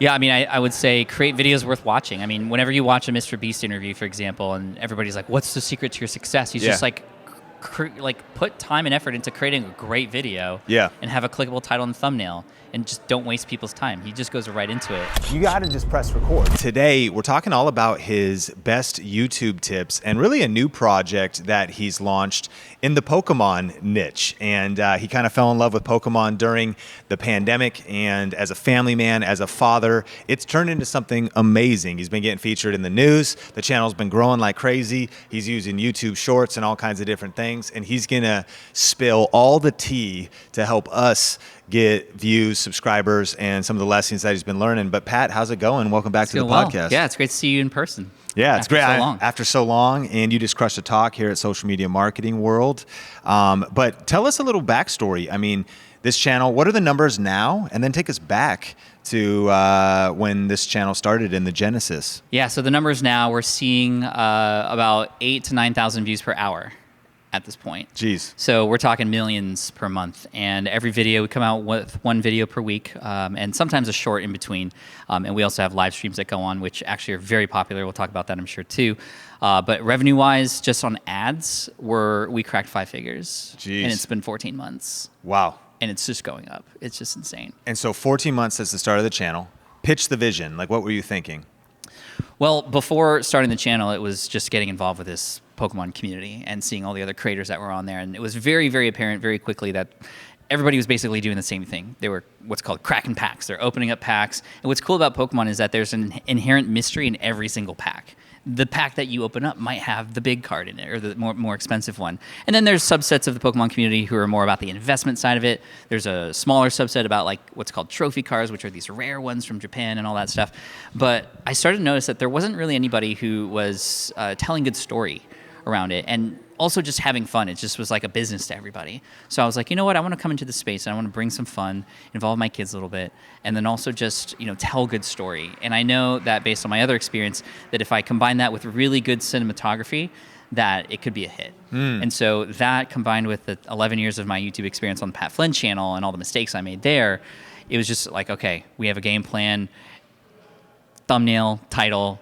Yeah, I mean, I would say create videos worth watching. I mean, whenever you watch a Mr. Beast interview, for example, and everybody's like, what's the secret to your success? He's just like, put time and effort into creating a great video and have a clickable title and thumbnail, and just don't waste people's time. He just goes right into it. You gotta just press record. Today, we're talking all about his best YouTube tips and really a new project that he's launched in the Pokemon niche. And he kind of fell in love with Pokemon during the pandemic, and as a family man, as a father, it's turned into something amazing. He's been getting featured in the news. The channel's been growing like crazy. He's using YouTube Shorts and all kinds of different things, and he's gonna spill all the tea to help us get views, subscribers, and some of the lessons that he's been learning. But Pat, how's it going? Welcome back to the podcast. Yeah, it's great to see you in person. Yeah, it's great. After so long, and you just crushed a talk here at Social Media Marketing World. But tell us a little backstory. I mean, this channel, what are the numbers now? And then take us back to when this channel started in the genesis. Yeah, so the numbers now, we're seeing about 8,000 to 9,000 views per hour at this point. Jeez. So we're talking millions per month. And every video, we come out with one video per week, and sometimes a short in between. And we also have live streams that go on, which actually are very popular. We'll talk about that, I'm sure, too. But revenue-wise, just on ads, we cracked 5 figures. Jeez. And it's been 14 months. Wow. And it's just going up. It's just insane. And so 14 months since the start of the channel. Pitch the vision. Like, what were you thinking? Well, before starting the channel, it was just getting involved with this Pokemon community and seeing all the other creators that were on there. And it was very, very apparent very quickly that everybody was basically doing the same thing. They were what's called cracking packs. They're opening up packs. And what's cool about Pokemon is that there's an inherent mystery in every single pack. The pack that you open up might have the big card in it, or the more expensive one. And then there's subsets of the Pokemon community who are more about the investment side of it. There's a smaller subset about like what's called trophy cards, which are these rare ones from Japan and all that stuff. But I started to notice that there wasn't really anybody who was telling good story around it, and also just having fun. It just was like a business to everybody. So I was like, you know what, I want to come into this space and I want to bring some fun, involve my kids a little bit, and then also just, tell a good story. And I know that based on my other experience, that if I combine that with really good cinematography, that it could be a hit. And so that, combined with the 11 years of my YouTube experience on the Pat Flynn channel and all the mistakes I made there, it was just like, okay, we have a game plan, thumbnail, title,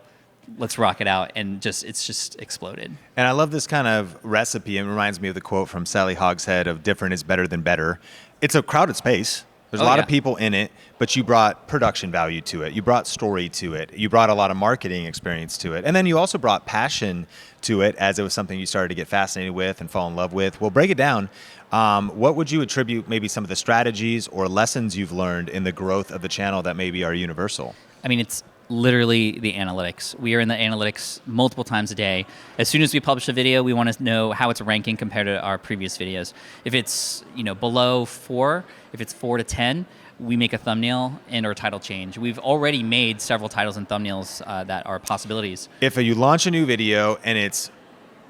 let's rock it out, and it's just exploded. And I love this kind of recipe. It reminds me of the quote from Sally Hogshead of different is better than better. It's a crowded space. There's a lot of people in it, but you brought production value to it. You brought story to it. You brought a lot of marketing experience to it. And then you also brought passion to it, as it was something you started to get fascinated with and fall in love with. Well, break it down. What would you attribute maybe some of the strategies or lessons you've learned in the growth of the channel that maybe are universal? I mean, it's literally the analytics. We are in the analytics multiple times a day. As soon as we publish a video, we want to know how it's ranking compared to our previous videos. If it's below 4, if it's 4 to 10, we make a thumbnail and or title change. We've already made several titles and thumbnails that are possibilities. If you launch a new video and it's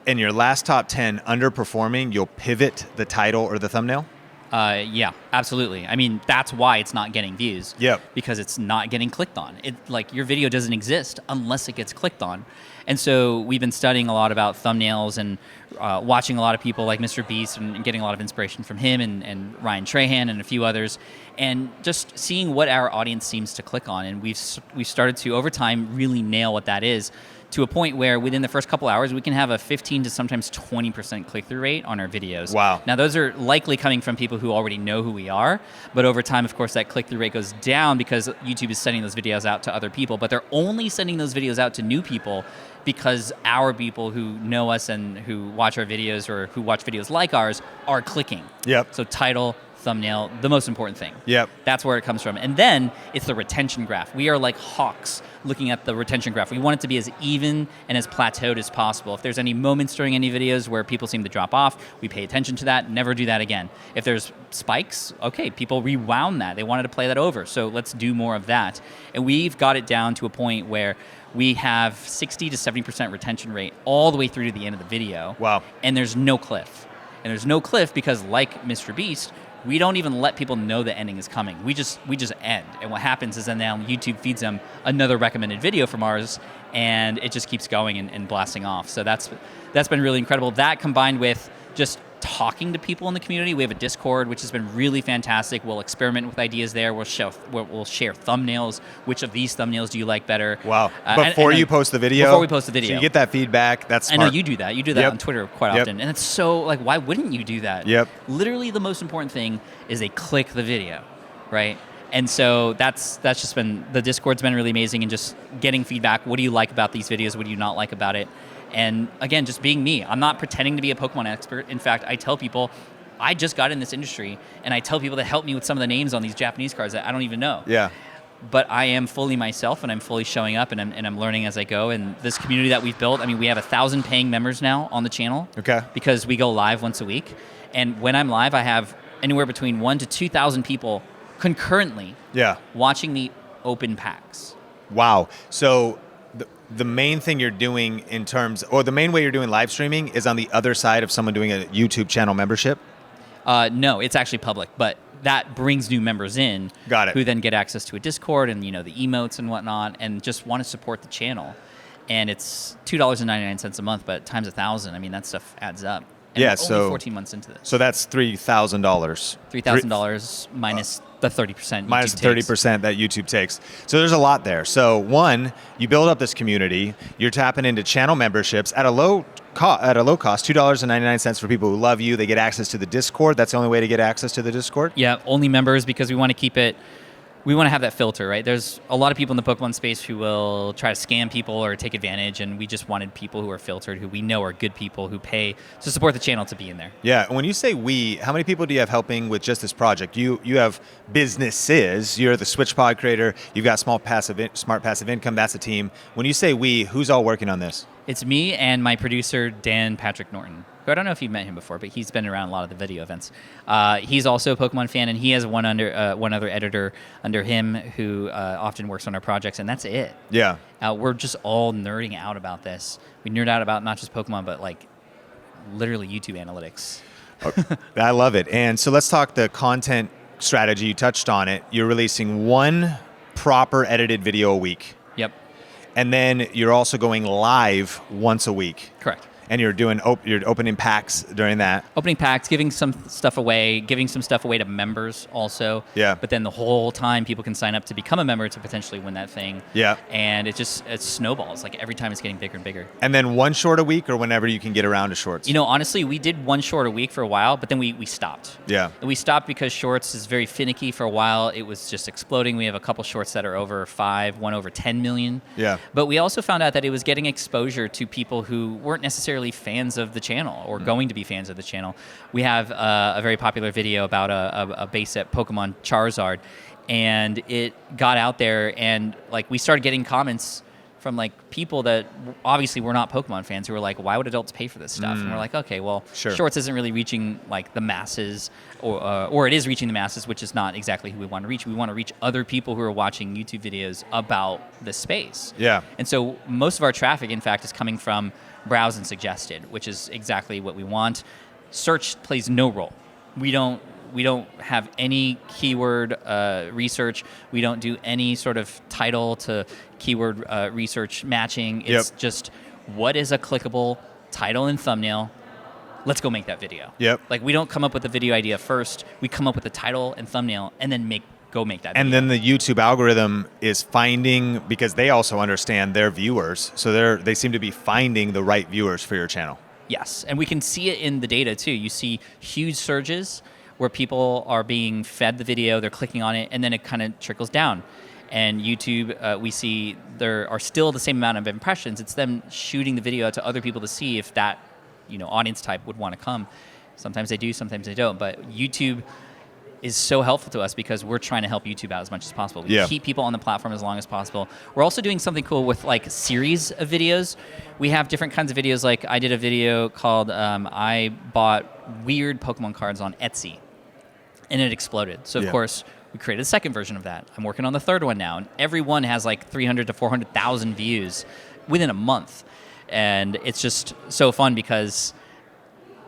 in your last top 10 underperforming, you'll pivot the title or the thumbnail? Yeah, absolutely. I mean, that's why it's not getting views. Yep. Because it's not getting clicked on. Your video doesn't exist unless it gets clicked on. And so we've been studying a lot about thumbnails and watching a lot of people like Mr. Beast and getting a lot of inspiration from him and Ryan Trahan and a few others, and just seeing what our audience seems to click on. And we've started to, over time, really nail what that is, to a point where within the first couple hours, we can have a 15 to sometimes 20% click-through rate on our videos. Wow. Now, those are likely coming from people who already know who we are, but over time, of course, that click-through rate goes down because YouTube is sending those videos out to other people, but they're only sending those videos out to new people because our people who know us and who watch our videos or who watch videos like ours are clicking. Yep. So title, thumbnail, the most important thing. Yep. That's where it comes from. And then it's the retention graph. We are like hawks looking at the retention graph. We want it to be as even and as plateaued as possible. If there's any moments during any videos where people seem to drop off, we pay attention to that, never do that again. If there's spikes, okay, people rewound that. They wanted to play that over, so let's do more of that. And we've got it down to a point where we have 60 to 70% retention rate all the way through to the end of the video. Wow. And there's no cliff. And there's no cliff because, like Mr. Beast, we don't even let people know the ending is coming. We just end. And what happens is then now YouTube feeds them another recommended video from ours, and it just keeps going and blasting off. So that's been really incredible. That combined with just talking to people in the community. We have a Discord, which has been really fantastic. We'll experiment with ideas there. We'll share thumbnails. Which of these thumbnails do you like better? Wow. Before you post the video? Before we post the video. So you get that feedback. That's smart. I know you do that. You do that Yep. on Twitter quite Yep. often. And it's so, like, why wouldn't you do that? Yep. Literally the most important thing is they click the video, right? And so that's just been, the Discord's been really amazing, and just getting feedback. What do you like about these videos? What do you not like about it? And again, just being me. I'm not pretending to be a Pokemon expert. In fact, I tell people, I just got in this industry, and I tell people to help me with some of the names on these Japanese cards that I don't even know. Yeah. But I am fully myself, and I'm fully showing up, and I'm learning as I go. And this community that we've built, I mean, we have 1,000 paying members now on the channel. Okay. Because we go live once a week. And when I'm live, I have anywhere between 1,000 to 2,000 people concurrently watching me open packs. Wow. So the main thing you're doing the main way you're doing live streaming is on the other side of someone doing a YouTube channel membership? No, it's actually public, but that brings new members in. Got it. Who then get access to a Discord and, the emotes and whatnot, and just want to support the channel. And it's $2.99 a month, but times 1,000, I mean, that stuff adds up. And Yeah, we're only 14 months into this. So that's $3,000. $3,000 minus the 30%. Minus YouTube the takes. 30% that YouTube takes. So there's a lot there. So one, you build up this community. You're tapping into channel memberships at a low cost, $2.99 for people who love you. They get access to the Discord. That's the only way to get access to the Discord? Yeah, only members, because we want to keep it. We want to have that filter, right? There's a lot of people in the Pokemon space who will try to scam people or take advantage, and we just wanted people who are filtered, who we know are good people, who pay to support the channel, to be in there. Yeah, and when you say we, how many people do you have helping with just this project? You have businesses. You're the SwitchPod creator. You've got smart passive income. That's a team. When you say we, who's all working on this? It's me and my producer, Dan Patrick Norton, who I don't know if you've met him before, but he's been around a lot of the video events. He's also a Pokemon fan, and he has one other editor under him who often works on our projects, and that's it. Yeah. We're just all nerding out about this. We nerd out about not just Pokemon, but like literally YouTube analytics. I love it. And so let's talk the content strategy. You touched on it. You're releasing one proper edited video a week. Yep. And then you're also going live once a week. Correct. And you're opening packs during that. Opening packs, giving some stuff away to members also. Yeah. But then the whole time people can sign up to become a member to potentially win that thing. Yeah. And it snowballs. Like every time it's getting bigger and bigger. And then one short a week, or whenever you can get around to shorts? Honestly, we did one short a week for a while, but then we stopped. Yeah. And we stopped because shorts is very finicky. For a while, it was just exploding. We have a couple shorts that are over 5, one over 10 million. Yeah. But we also found out that it was getting exposure to people who weren't necessarily fans of the channel or going to be fans of the channel. We have a very popular video about a base set Pokemon Charizard, and it got out there, and like we started getting comments from like people that obviously were not Pokemon fans, who were like, why would adults pay for this stuff? And we're like, okay, well, Sure. Shorts isn't really reaching like the masses, or it is reaching the masses, which is not exactly who we want to reach. We want to reach other people who are watching YouTube videos about the space. Yeah. And so most of our traffic, in fact, is coming from browse and suggested, which is exactly what we want. Search plays no role. We don't have any keyword research. We don't do any sort of title to keyword research matching. It's just, what is a clickable title and thumbnail? Let's go make that video. Yep. Like, we don't come up with the video idea first. We come up with the title and thumbnail, and then go make that video. And then the YouTube algorithm is finding, because they also understand their viewers, so they seem to be finding the right viewers for your channel. Yes, and we can see it in the data too. You see huge surges where people are being fed the video, they're clicking on it, and then it kind of trickles down. And YouTube, we see there are still the same amount of impressions. It's them shooting the video out to other people to see if that, audience type would want to come. Sometimes they do, sometimes they don't. But YouTube is so helpful to us because we're trying to help YouTube out as much as possible. We keep people on the platform as long as possible. We're also doing something cool with like a series of videos. We have different kinds of videos. Like I did a video called I bought weird Pokemon cards on Etsy, and it exploded. So of course we created a second version of that. I'm working on the third one now, and every one has like 300 to 400,000 views within a month. And it's just so fun because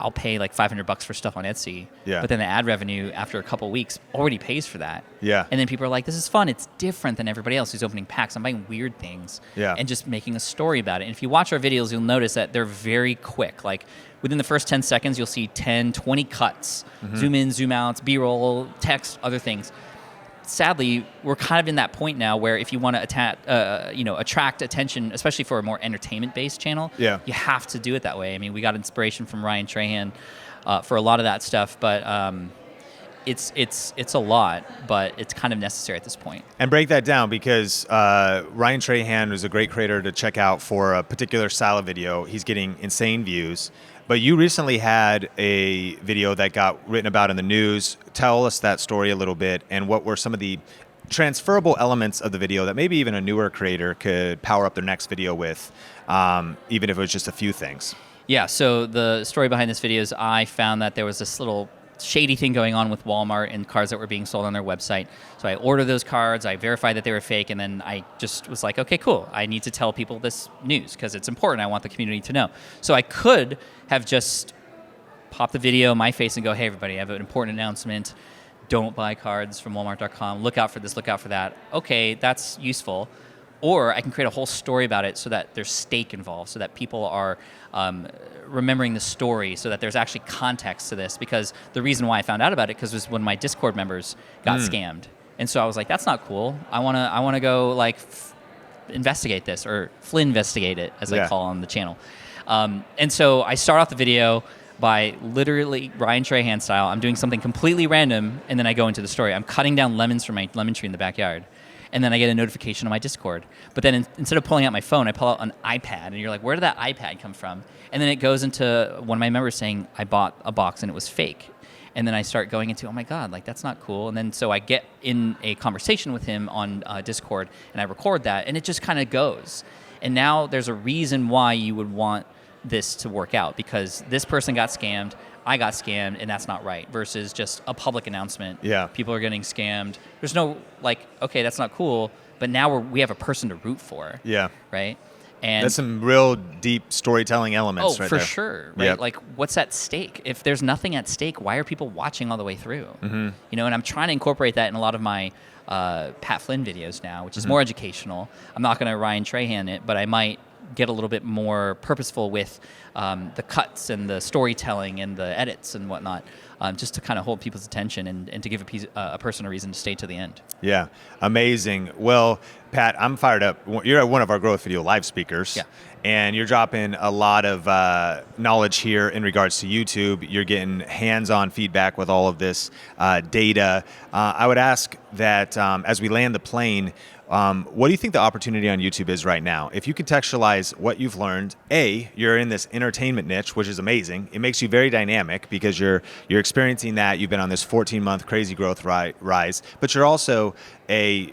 I'll pay like $500 for stuff on Etsy. Yeah. But then the ad revenue after a couple of weeks already pays for that. Yeah. And then people are like, this is fun. It's different than everybody else who's opening packs. I'm buying weird things. Yeah. And just making a story about it. And if you watch our videos, you'll notice that they're very quick. Like within the first 10 seconds, you'll see 10, 20 cuts, zoom in, zoom outs, B-roll, text, other things. Sadly, we're kind of in that point now where if you want to attract attention, especially for a more entertainment-based channel, Yeah. you have to do it that way. I mean, we got inspiration from Ryan Trahan for a lot of that stuff, but it's a lot, but it's kind of necessary at this point. And break that down, because Ryan Trahan is a great creator to check out for a particular style of video. He's getting insane views. But you recently had a video that got written about in the news. Tell us that story a little bit, and what were some of the transferable elements of the video that maybe even a newer creator could power up their next video with, even if it was just a few things. Yeah, so the story behind this video is I found that there was this little shady thing going on with Walmart and cards that were being sold on their website. So I ordered those cards, I verified that they were fake, and then I just was like, okay, cool. I need to tell people this news because it's important. I want the community to know. So I could have just popped the video in my face and go, hey, everybody, I have an important announcement. Don't buy cards from Walmart.com. Look out for this, look out for that. Okay, that's useful. Or I can create a whole story about it so that there's stake involved, so that people are remembering the story, so that there's actually context to this. Because the reason why I found out about it was when my Discord members got scammed, and so I was like, that's not cool. I wanna go like investigate this, or Flynn-investigate it, as I call on the channel. And so I start off the video by literally Ryan Trahan style. I'm doing something completely random, and then I go into the story. I'm cutting down lemons from my lemon tree in the backyard. And then I get a notification on my Discord. But then instead of pulling out my phone, I pull out an iPad. And you're like, where did that iPad come from? And then it goes into one of my members saying, I bought a box and it was fake. And then I start going into, oh my God, like that's not cool. And then so I get in a conversation with him on Discord, and I record that, and it just kind of goes. And now there's a reason why you would want this to work out, because this person got scammed, I got scammed, and that's not right, versus just a public announcement. Yeah. People are getting scammed. There's no, like, okay, that's not cool, but now we have a person to root for. Yeah. Right? And that's some real deep storytelling elements right for there. sure. Right? Yep. Like, what's at stake? If there's nothing at stake, why are people watching all the way through? Mm-hmm. You know, and I'm trying to incorporate that in a lot of my Pat Flynn videos now, which is more educational. I'm not going to Ryan Trahan it, but I might get a little bit more purposeful with the cuts and the storytelling and the edits and whatnot, just to kind of hold people's attention and to give a person a reason to stay to the end. Yeah, amazing. Well, Pat, I'm fired up. You're one of our Growth Video live speakers. Yeah. And you're dropping a lot of knowledge here in regards to YouTube. You're getting hands-on feedback with all of this data. I would ask that as we land the plane, what do you think the opportunity on YouTube is right now? If you contextualize what you've learned, you're in this entertainment niche, which is amazing. It makes you very dynamic because you're experiencing that. You've been on this 14-month crazy growth rise, but you're also a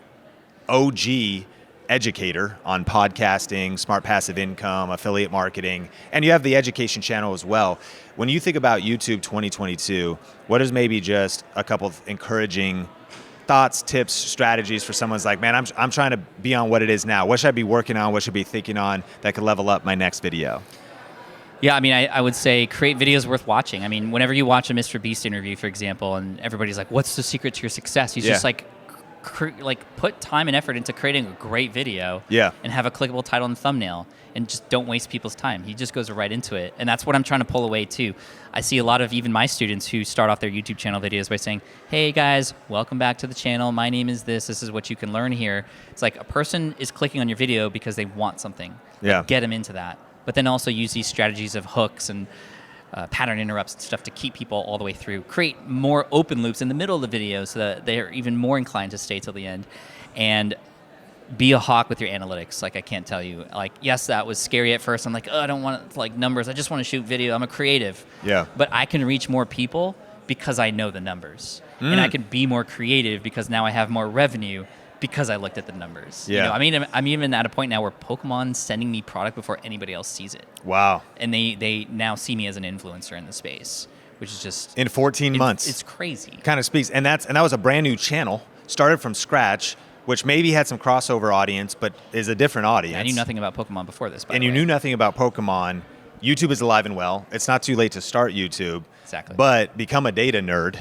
OG educator on podcasting, smart passive income, affiliate marketing, and you have the education channel as well. When you think about YouTube 2022, what is maybe just a couple of encouraging thoughts, tips, strategies for someone's like, man, I'm trying to be on what it is now. What should I be working on? What should I be thinking on that could level up my next video? Yeah, I mean, I would say create videos worth watching. I mean, whenever you watch a Mr. Beast interview, for example, and everybody's like, what's the secret to your success? He's just like put time and effort into creating a great video and have a clickable title and thumbnail, and just don't waste people's time. He just goes right into it. And that's what I'm trying to pull away too. I see a lot of even my students who start off their YouTube channel videos by saying, hey guys, welcome back to the channel. My name is this. This is what you can learn here. It's like a person is clicking on your video because they want something. Yeah. Get them into that. But then also use these strategies of hooks and pattern interrupts and stuff to keep people all the way through. Create more open loops in the middle of the video so that they're even more inclined to stay till the end. And be a hawk with your analytics. Like, I can't tell you. Like, yes, that was scary at first. I'm like, oh, I don't want like numbers. I just want to shoot video. I'm a creative. Yeah. But I can reach more people because I know the numbers. And I can be more creative because now I have more revenue because I looked at the numbers. Yeah. You know, I mean, I'm even at a point now where Pokemon's sending me product before anybody else sees it. Wow. And they now see me as an influencer in the space, which is just in 14 months. It's crazy. Kind of speaks, and that was a brand new channel, started from scratch, which maybe had some crossover audience, but is a different audience. I knew nothing about Pokemon before this. And you knew nothing about Pokemon, YouTube is alive and well. It's not too late to start YouTube. Exactly. But become a data nerd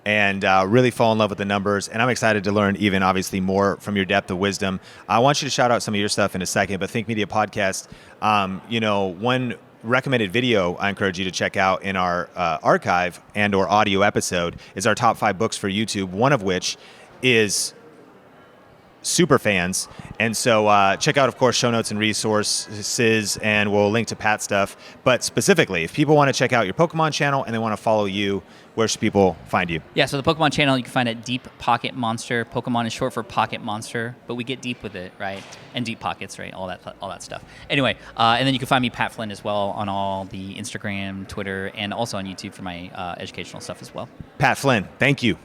and really fall in love with the numbers. And I'm excited to learn even obviously more from your depth of wisdom. I want you to shout out some of your stuff in a second, but Think Media Podcast, one recommended video I encourage you to check out in our archive and or audio episode is our top 5 books for YouTube, one of which is super fans. And so check out, of course, show notes and resources, and we'll link to Pat's stuff. But specifically, if people want to check out your Pokemon channel and they want to follow you, where should people find you? Yeah, so the Pokemon channel you can find at Deep Pocket Monster. Pokemon is short for Pocket Monster, but we get deep with it, right? And deep pockets, right? All that stuff. Anyway, and then you can find me, Pat Flynn, as well on all the Instagram, Twitter, and also on YouTube for my educational stuff as well. Pat Flynn, thank you.